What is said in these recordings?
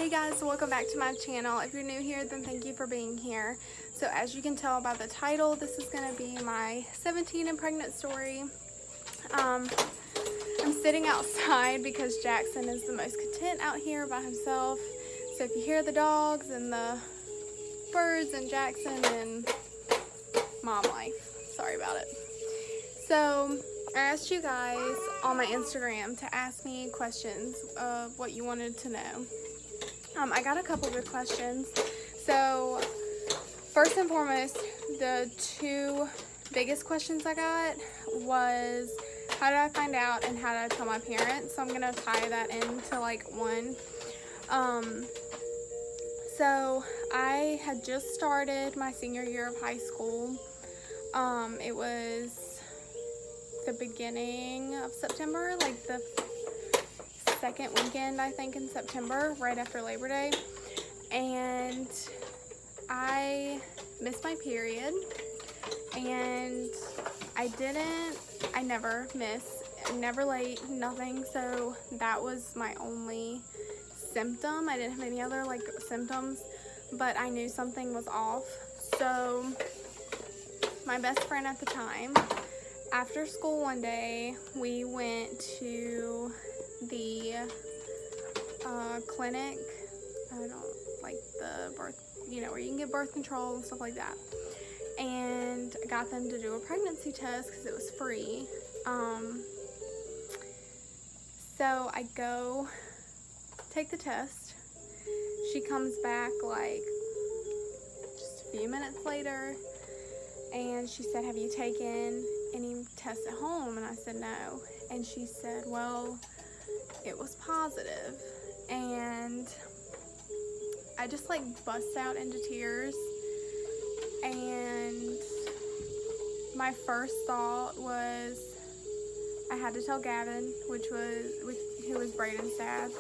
Hey guys, welcome back to my channel. If you're new here, then thank you for being here. So as you can tell by the title, this is going to be my 17 and pregnant story. I'm sitting outside because Jackson is the most content out here by himself. So if you hear the dogs and the birds and Jackson, and mom life. Sorry about it. So I asked you guys on my Instagram to ask me questions of what you wanted to know. I got a couple good questions. So first and foremost, the two biggest questions I got was, how did I find out and how did I tell my parents? So I'm gonna tie that into like one. So I had just started my senior year of high school. It was the beginning of September, like the second weekend I think in September, right after Labor Day, and I missed my period. And I never miss, never late, nothing. So that was my only symptom. I didn't have any other like symptoms, but I knew something was off. So my best friend at the time, after school one day, we went to the clinic. I don't like the birth, where you can get birth control and stuff like that. And I got them to do a pregnancy test because it was free. So I go take the test. She comes back like just a few minutes later, and she said, "Have you taken any tests at home?" And I said, "No." And she said, "Well, it was positive." And I just like bust out into tears. And my first thought was I had to tell Gavin, who was Braden's dad,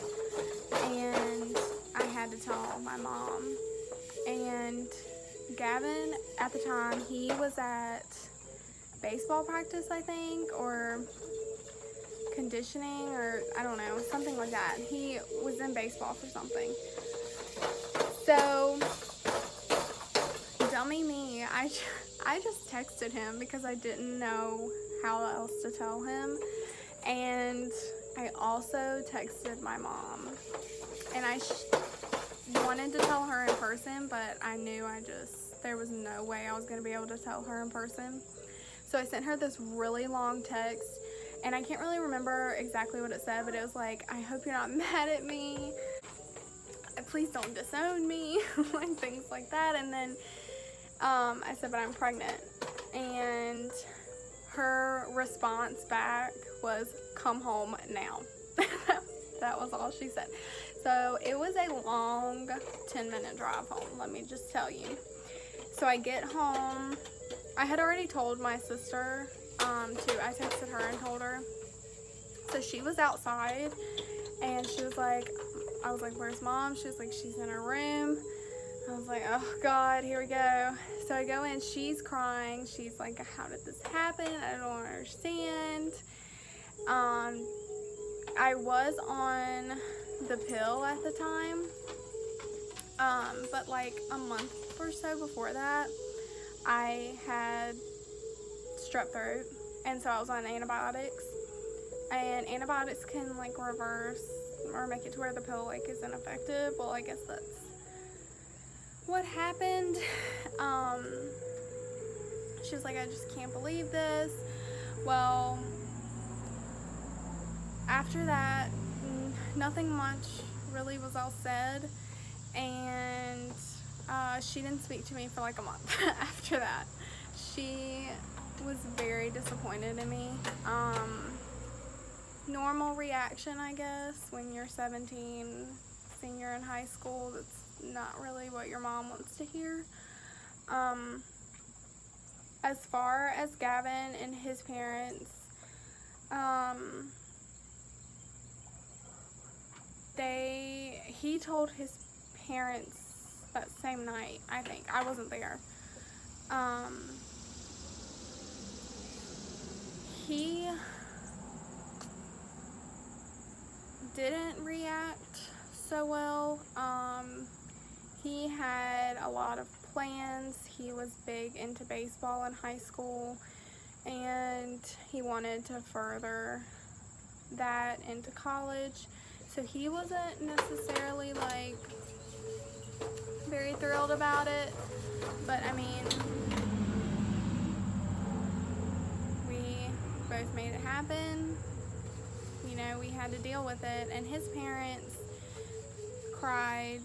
and I had to tell my mom. And Gavin, at the time, he was at baseball practice, I think, or conditioning, or I don't know, something like that. He was in baseball for something. So dummy me, I just texted him because I didn't know how else to tell him. And I also texted my mom, and I wanted to tell her in person, but I knew there was no way I was going to be able to tell her in person. So I sent her this really long text, and I can't really remember exactly what it said, but it was like, "I hope you're not mad at me. Please don't disown me," like things like that. And then I said, "But I'm pregnant." And her response back was, "Come home now." That was all she said. So it was a long 10-minute drive home, let me just tell you. So I get home. I had already told my sister too. I texted her and told her. So she was outside, and she was like, I was like, "Where's mom?" She was like, "She's in her room." I was like, "Oh God, here we go." So I go in, she's crying. She's like, "How did this happen? I don't understand." I was on the pill at the time, but like a month or so before that, I had strep throat, and so I was on antibiotics. And antibiotics can like reverse or make it to where the pill like is ineffective. Well, I guess that's what happened. She was like, "I just can't believe this." Well, after that, nothing much really was all said, and she didn't speak to me for like a month after that. She was very disappointed in me. Normal reaction, I guess, when you're 17, senior in high school. That's not really what your mom wants to hear. As far as Gavin and his parents, he told his parents that same night, I think. I wasn't there. He didn't react so well while. He had a lot of plans. He was big into baseball in high school, and he wanted to further that into college. So he wasn't necessarily like very thrilled about it, but I mean, we both made it happen. You know, we had to deal with it, and his parents cried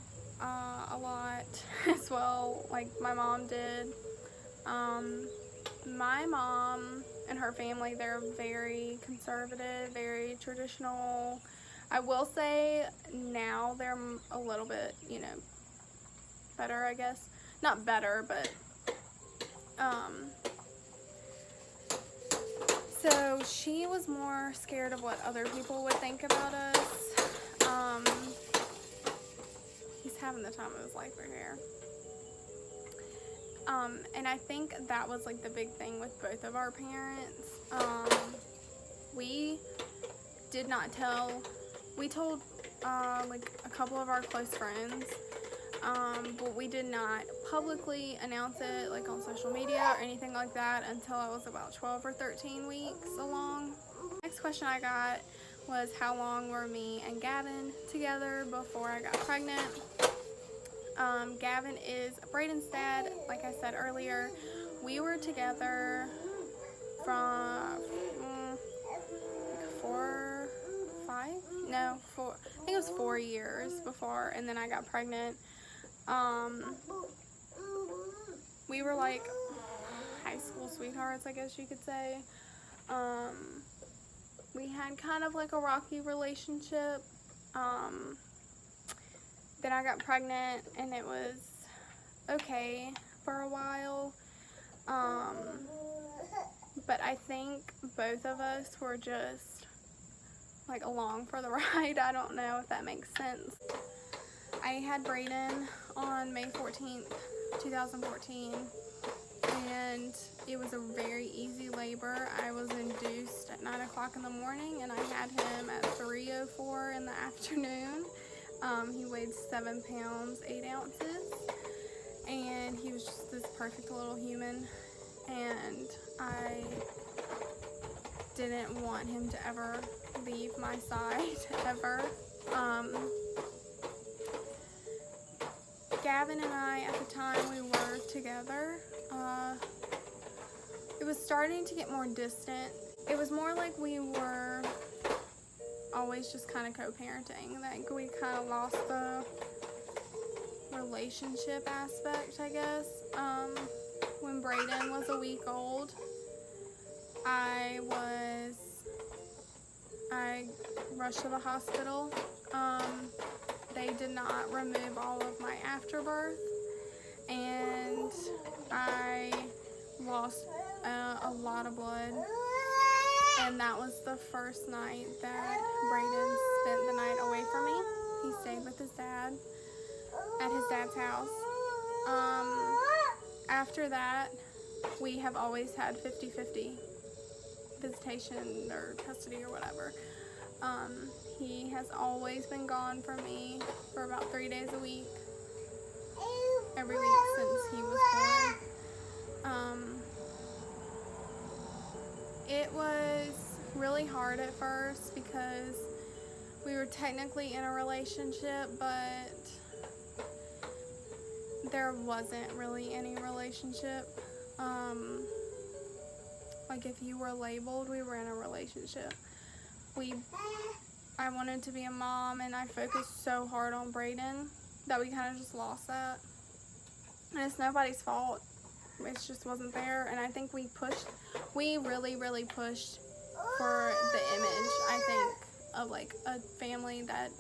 a lot as well, like my mom did. My mom and her family, they're very conservative, very traditional. I will say now they're a little bit, you know, better, I guess. Not better, but so she was more scared of what other people would think about us. He's having the time of his life right here. And I think that was like the big thing with both of our parents. We did not tell, we told like a couple of our close friends, but we did not publicly announce it like on social media or anything like that until I was about 12 or 13 weeks along. Next question I got was, how long were me and Gavin together before I got pregnant? Gavin is Braden's dad. Like I said earlier, we were together from I think it was 4 years before, and then I got pregnant. We were like high school sweethearts, I guess you could say. We had kind of like a rocky relationship. Then I got pregnant, and it was okay for a while. But I think both of us were just like along for the ride. I don't know if that makes sense. I had Braden on May 14th, 2014, and it was a very easy labor. I was induced at 9 o'clock in the morning, and I had him at 3:04 in the afternoon. He weighed 7 pounds, 8 ounces, and he was just this perfect little human, and I didn't want him to ever leave my side, ever. Gavin and I, at the time we were together, it was starting to get more distant. It was more like we were always just kind of co-parenting. Like, we kind of lost the relationship aspect, I guess. When Braden was a week old, I rushed to the hospital. They did not remove all of my afterbirth, and I lost a lot of blood. And that was the first night that Braden spent the night away from me. He stayed with his dad at his dad's house. After that, we have always had 50-50 visitation or custody or whatever. He has always been gone from me for about 3 days a week, every week since he was born. It was really hard at first because we were technically in a relationship, but there wasn't really any relationship. Like, if you were labeled, we were in a relationship. I wanted to be a mom, and I focused so hard on Braden that we kind of just lost that. And it's nobody's fault. It just wasn't there. And I think we really, really pushed for the image, I think, of like a family that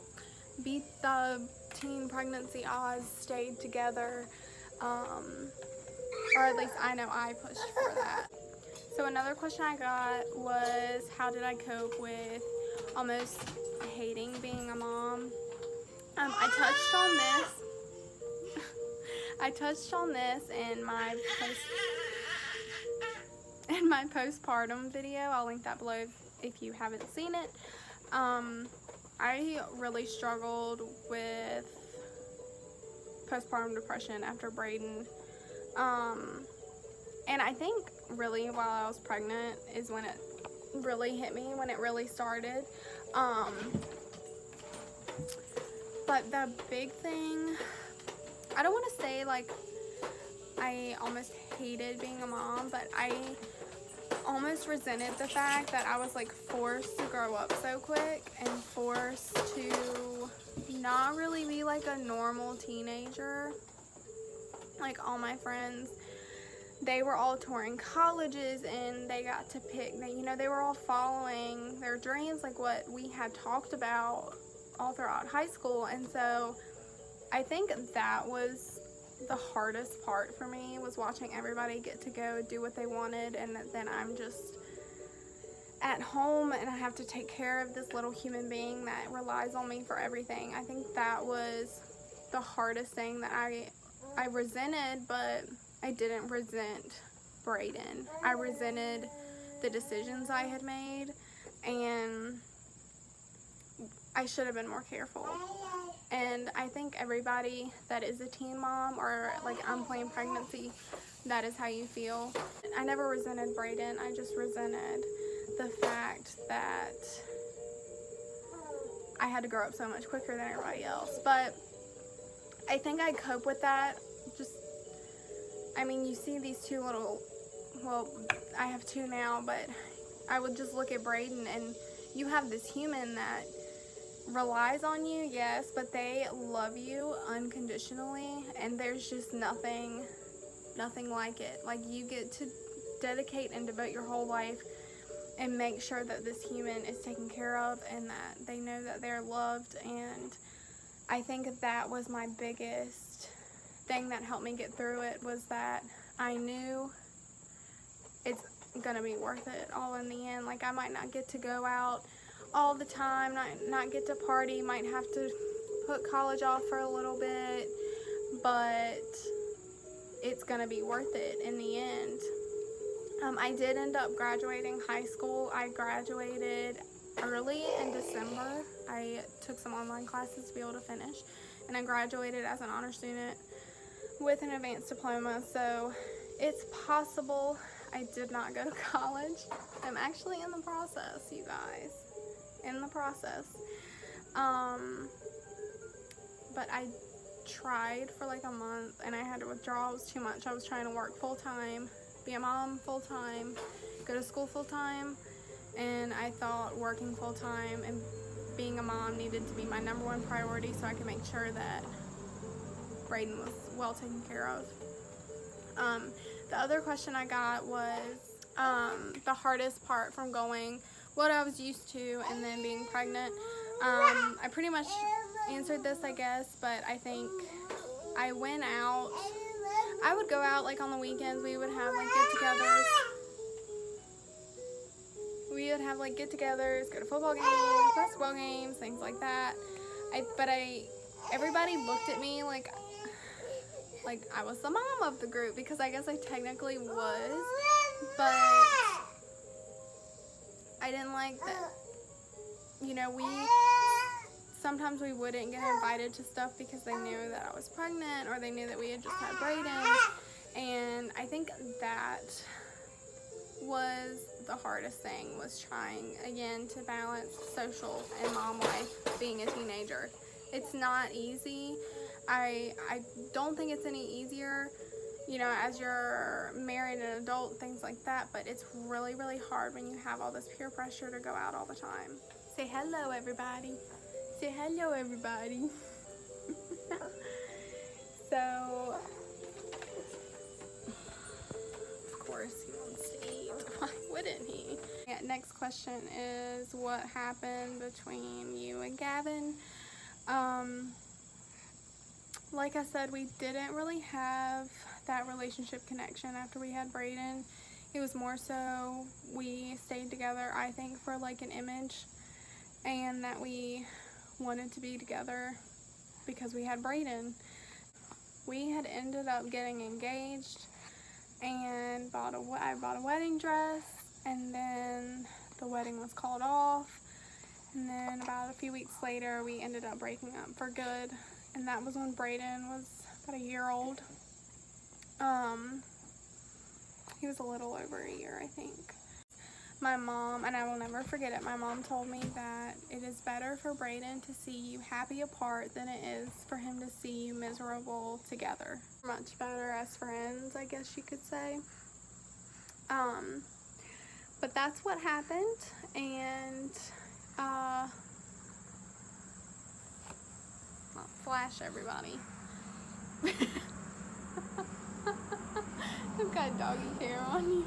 beat the teen pregnancy odds, stayed together, or at least I know I pushed for that. So another question I got was, how did I cope with almost hating being a mom? I touched on this in my postpartum video. I'll link that below if you haven't seen it. I really struggled with postpartum depression after Braden. And I think really while I was pregnant is when it really hit me, when it really started. But the big thing, I don't want to say like I almost hated being a mom, but I almost resented the fact that I was like forced to grow up so quick and forced to not really be like a normal teenager. Like all my friends, they were all touring colleges and they got to pick, you know, they were all following their dreams, like what we had talked about all throughout high school. And so I think that was the hardest part for me, was watching everybody get to go do what they wanted, and then I'm just at home and I have to take care of this little human being that relies on me for everything. I think that was the hardest thing that I resented, but I didn't resent Braden. I resented the decisions I had made, and I should have been more careful. And I think everybody that is a teen mom or like unplanned pregnancy, that is how you feel. I never resented Braden. I just resented the fact that I had to grow up so much quicker than everybody else. But I think I cope with that. Just, I mean, you see these two little, well, I have two now, but I would just look at Braden and you have this human that relies on you, yes, but they love you unconditionally, and there's just nothing like it. Like, you get to dedicate and devote your whole life and make sure that this human is taken care of and that they know that they're loved. And I think that was my biggest thing that helped me get through it, was that I knew it's gonna be worth it all in the end. Like, I might not get to go out all the time, not get to party, might have to put college off for a little bit, but it's gonna be worth it in the end. I did end up graduating high school. I graduated early in December. I took some online classes to be able to finish, and I graduated as an honor student with an advanced diploma. So it's possible I did not go to college. I'm actually in the process, you guys. In the process. But I tried for like a month and I had to withdraw. It was too much. I was trying to work full-time, be a mom full-time, go to school full-time, and I thought working full-time and being a mom needed to be my #1 priority so I could make sure that Braden was well taken care of. The other question I got was the hardest part from going, what I was used to, and then being pregnant. I pretty much answered this, I guess, but I think I went out. I would go out like on the weekends. We would have like get-togethers. Go to football games, basketball games, things like that. Everybody looked at me like I was the mom of the group, because I guess I technically was, but I didn't like that. You know, sometimes we wouldn't get invited to stuff because they knew that I was pregnant, or they knew that we had just had Braden. And I think that was the hardest thing, was trying again to balance social and mom life being a teenager. It's not easy. I don't think it's any easier, you know, as you're married and adult, things like that, but it's really, really hard when you have all this peer pressure to go out all the time. Say hello, everybody. Say hello, everybody. So, of course he wants to eat. Why wouldn't he? Yeah, next question is, what happened between you and Gavin? Like I said, we didn't really have that relationship connection after we had Braden. It was more so we stayed together, I think, for like an image, and that we wanted to be together because we had Braden. We had ended up getting engaged, and I bought a wedding dress, and then the wedding was called off, and then about a few weeks later we ended up breaking up for good. And that was when Braden was about a year old. He was a little over a year, I think. My mom, and I will never forget it, my mom told me that it is better for Brayden to see you happy apart than it is for him to see you miserable together. Much better as friends, I guess you could say. But that's what happened, and I'll flash everybody. I've got doggy hair on you.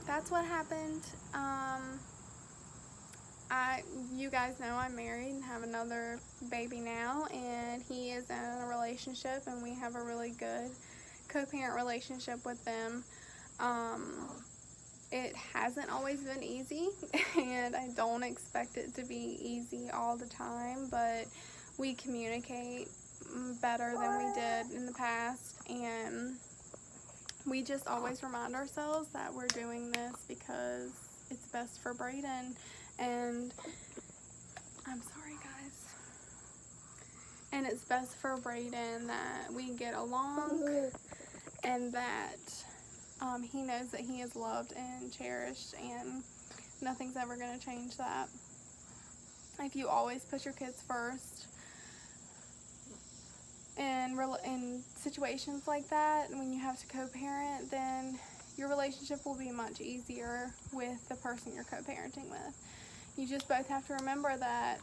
That's what happened. You guys know I'm married and have another baby now, and he is in a relationship, and we have a really good co-parent relationship with them. It hasn't always been easy, and I don't expect it to be easy all the time, but we communicate better than we did in the past, and we just always remind ourselves that we're doing this because it's best for Brayden. And I'm sorry, guys. And it's best for Brayden that we get along, and that he knows that he is loved and cherished, and nothing's ever going to change that. If you always put your kids first, and in situations like that, when you have to co-parent, then your relationship will be much easier with the person you're co-parenting with. You just both have to remember that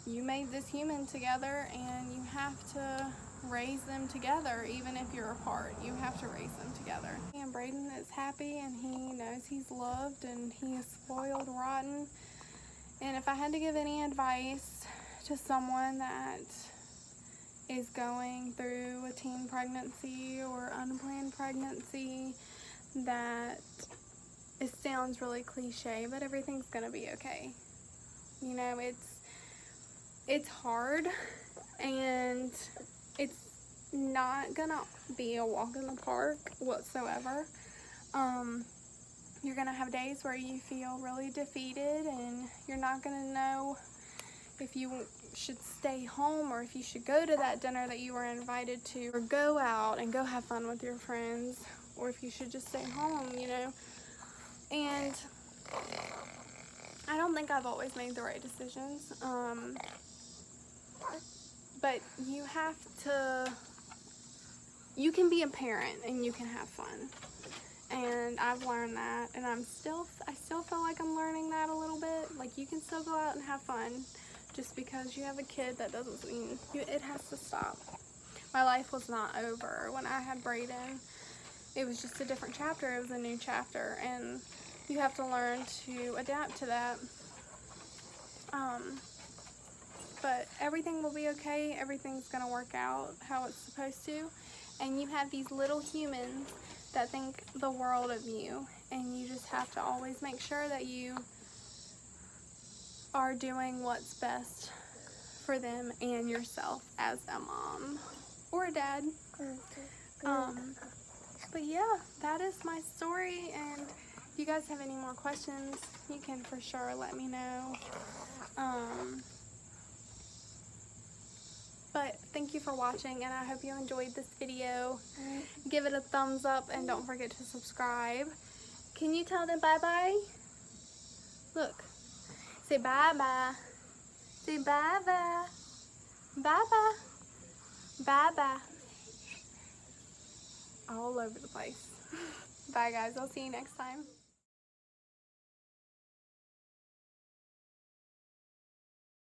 you made this human together, and you have to raise them together. Even if you're apart, you have to raise them together. And Brayden is happy, and he knows he's loved, and he is spoiled rotten. And if I had to give any advice to someone that is going through a teen pregnancy or unplanned pregnancy, that it sounds really cliche, but everything's gonna be okay. You know, it's hard, and it's not gonna be a walk in the park whatsoever. You're gonna have days where you feel really defeated, and you're not gonna know if you should stay home or if you should go to that dinner that you were invited to, or go out and go have fun with your friends, or if you should just stay home, you know. And I don't think I've always made the right decisions, but you have to, you can be a parent and you can have fun. And I've learned that, and I still feel like I'm learning that a little bit. Like, you can still go out and have fun. Just because you have a kid, that doesn't mean it has to stop. My life was not over when I had Brayden. It was just a different chapter. It was a new chapter, and you have to learn to adapt to that. But everything will be okay. Everything's gonna work out how it's supposed to. And you have these little humans that think the world of you, and you just have to always make sure that you are doing what's best for them and yourself as a mom or a dad. But yeah, that is my story, and if you guys have any more questions, you can for sure let me know. But thank you for watching, and I hope you enjoyed this video. Give it a thumbs up, and don't forget to subscribe. Can you tell them bye-bye? Look. Say bye-bye. Say bye-bye. Bye-bye. Bye-bye. All over the place. Bye, guys. I'll see you next time.